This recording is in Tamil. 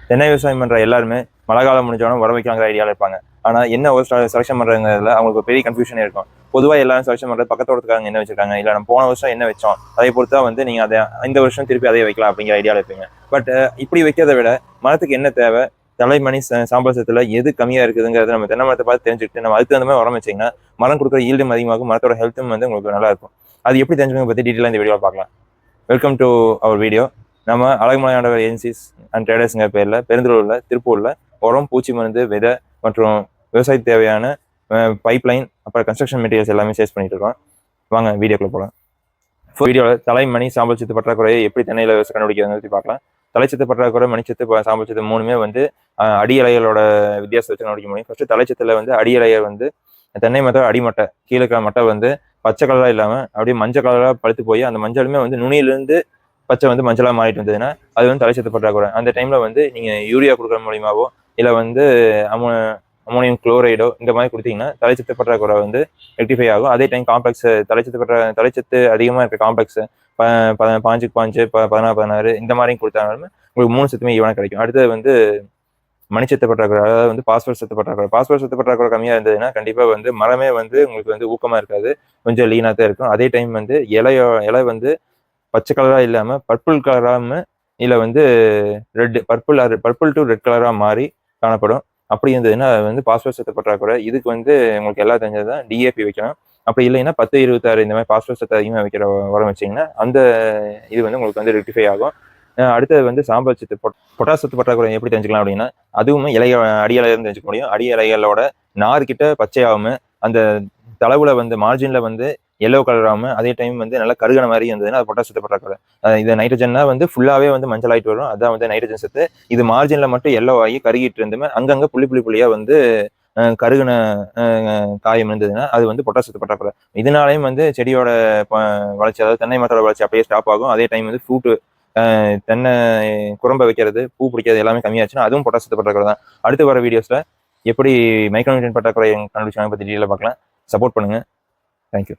தென்னை விவசாயம் பண்ணுற எல்லாருமே மழை காலம் முடிஞ்சோன்னா உரம் வைக்கலாங்கிற ஐடியாவில் இருப்பாங்க. ஆனால் என்ன ஒரு செலெக்ஷன் பண்ணுறதுல அவங்களுக்கு பெரிய கன்ஃபியூஷன் இருக்கும். பொதுவாக எல்லாரும் செலெக்ஷன் பண்ணுறது பக்கத்தோட்டத்துக்காரங்க என்ன வச்சிருக்காங்க, இல்லை நம்ம போன வருஷம் என்ன வச்சோம் அதை பொறுத்தா வந்து நீங்கள் அதை இந்த வருஷம் திருப்பி அதே வைக்கலாம் அப்படிங்கிற ஐடியாவில் இருப்பீங்க. பட் இப்படி வைக்கிறத விட மரத்துக்கு என்ன தேவை, தலைமணி சாம்பல் சத்துல எது கம்மியாக இருக்குதுங்கிறத நம்ம தென்னை மரத்தை பார்த்து தெரிஞ்சுக்கிட்டு நம்ம அதுக்கு தகுந்த மாதிரி உரம் வச்சிங்கன்னா மரம் கொடுக்குற ஈல்டும் அதிகமாகும், மரத்தோட ஹெல்த்தும் வந்து உங்களுக்கு நல்லா இருக்கும். அது எப்படி தெரிஞ்சுக்கணும் பற்றி டீட்டெயிலாக இந்த வீடியோவில் பார்க்கலாம். Welcome to our video. நம்ம அழகுமலை ஆண்டவர் ஏஜென்சிஸ் அண்ட் ட்ரேடர்ஸுங்கிற பேரில் பெருந்தலூரில் திருப்பூரில் உரம், பூச்சி மருந்து, விதை மற்றும் விவசாயத்துக்கு தேவையான பைப்லைன் அப்புறம் கன்ஸ்ட்ரக்ஷன் மெட்டீரியல்ஸ் எல்லாமே சேல்ஸ் பண்ணிட்டு இருக்கோம். வாங்க வீடியோக்குள்ள போகலாம். வீடியோவில் தலைமணி சாம்பல் சத்து பற்றாக்குறையை எப்படி தென்னையில் கண்டுபிடிக்கிறத பற்றி பார்க்கலாம். தலைச்சத்து பற்றாக்குறை, மணிச்சத்து, சாம்பல் சத்து மூணுமே வந்து அடி இலைகளோட வித்தியாசத்தை வச்சு கண்டுபிடிக்க முடியும். ஃபர்ஸ்ட் தலைச்சத்துல வந்து அடி இலையை வந்து தென்னை மரத்தோட அடிமட்டை கீழே இருக்கிற மட்டை வந்து பச்சை கலராக இல்லாமல் அப்படியே மஞ்சள் கலராக பழுத்து போய் அந்த மஞ்சளுமே வந்து நுனியிலிருந்து பச்சை வந்து மஞ்சளாக மாறிட்டு வந்ததுன்னா அது வந்து தலைச்சத்து பற்றாக்குறை. அந்த டைமில் வந்து நீங்கள் யூரியா கொடுக்குற மூலியமாவோ இல்லை வந்து அமோனியம் குளோரைடோ இந்த மாதிரி கொடுத்தீங்கன்னா தலைச்சத்து பற்றாக்குறை வந்து ரெக்டிஃபை ஆகும். அதே டைம் காம்ப்ளெக்ஸ் தலைச்சத்து அதிகமாக இருக்க காம்ப்ளெக்ஸ் 5 16 இந்த மாதிரியும் கொடுத்தாலுமே உங்களுக்கு 3 சத்துமே ஈவனாக கிடைக்கும். அடுத்தது வந்து மணிச்சத்து பற்றாக்குறை, அதாவது வந்து பாஸ்பரஸ் சத்து பற்றாக்குறை. பாஸ்பரஸ் சத்து பற்றாக்குறை கம்மியாக இருந்ததுன்னா கண்டிப்பாக வந்து மரமே வந்து உங்களுக்கு வந்து ஊக்கமாக இருக்காது, கொஞ்சம் லீனாக தான் இருக்கும். அதே டைம் வந்து இலை வந்து பச்சை கலராக இல்லாமல் பர்பிள் கலராக இல்லை வந்து பர்பிள் டு ரெட் கலராக மாறி காணப்படும். அப்படி இருந்ததுன்னா அது வந்து பாஸ்பரஸ் சத்து பற்றாக்குறை. இதுக்கு வந்து உங்களுக்கு எல்லாம் தெரிஞ்சது தான் டிஏபி வைக்கணும். அப்படி இல்லைன்னா 10 26 இந்த மாதிரி பாஸ்பரஸ் சத்து அதிகமாக வைக்கிற உரம் வச்சிங்கன்னா அந்த இது வந்து உங்களுக்கு வந்து ரெக்டிஃபை ஆகும். அடுத்தது வந்து சாம்பல் சத்து பொட்டாஸ் சத்து பற்றாக்குறை எப்படி தெரிஞ்சுக்கலாம் அப்படின்னா அதுவுமே அடி இலையிலிருந்து தெரிஞ்சுக்க முடியும். அடி இலைகளோட நார்கிட்ட பச்சையாகாமல் அந்த தளவுல வந்து மார்ஜின்ல வந்து எல்லோ கலராகாமல் அதே டைம் வந்து நல்லா கருகன மாதிரி இருந்ததுன்னா அது பொட்டாஸ் சத்து பற்றாக்குறை. இது நைட்ரஜன்னா வந்து ஃபுல்லாகவே வந்து மஞ்சள் ஆகிட்டு வரும், அதுதான் வந்து நைட்ரஜன் சத்து. இது மார்ஜின்ல மட்டும் எல்லோ ஆகி கருகிட்டு இருந்துமே அங்கங்கே புள்ளியாக வந்து கருகின காயம் இருந்ததுன்னா அது வந்து பொட்டாஸ் சத்து பற்றாக்குறை. இதனாலையும் வந்து செடியோட வளர்ச்சி, அதாவது தென்னை மரத்தோட வளர்ச்சி அப்படியே ஸ்டாப் ஆகும். அதே டைம் வந்து ஃப்ரூட்டு தென்னை குறும்ப வைக்கிறது, பூ பிடிக்கிறது எல்லாமே கம்மியாச்சுன்னா அதுவும் பொட்டாஸ் சத்து பற்றாக்குறை தான். அடுத்து வர வீடியோஸில் எப்படி மைக்ரோநியூட்ரியன்ட் பற்றாக்குறை கண்டுபிடிச்சாங்க பற்றி டீட்டெயிலாக பார்க்கலாம். சப்போர்ட் பண்ணுங்கள். தேங்க்யூ.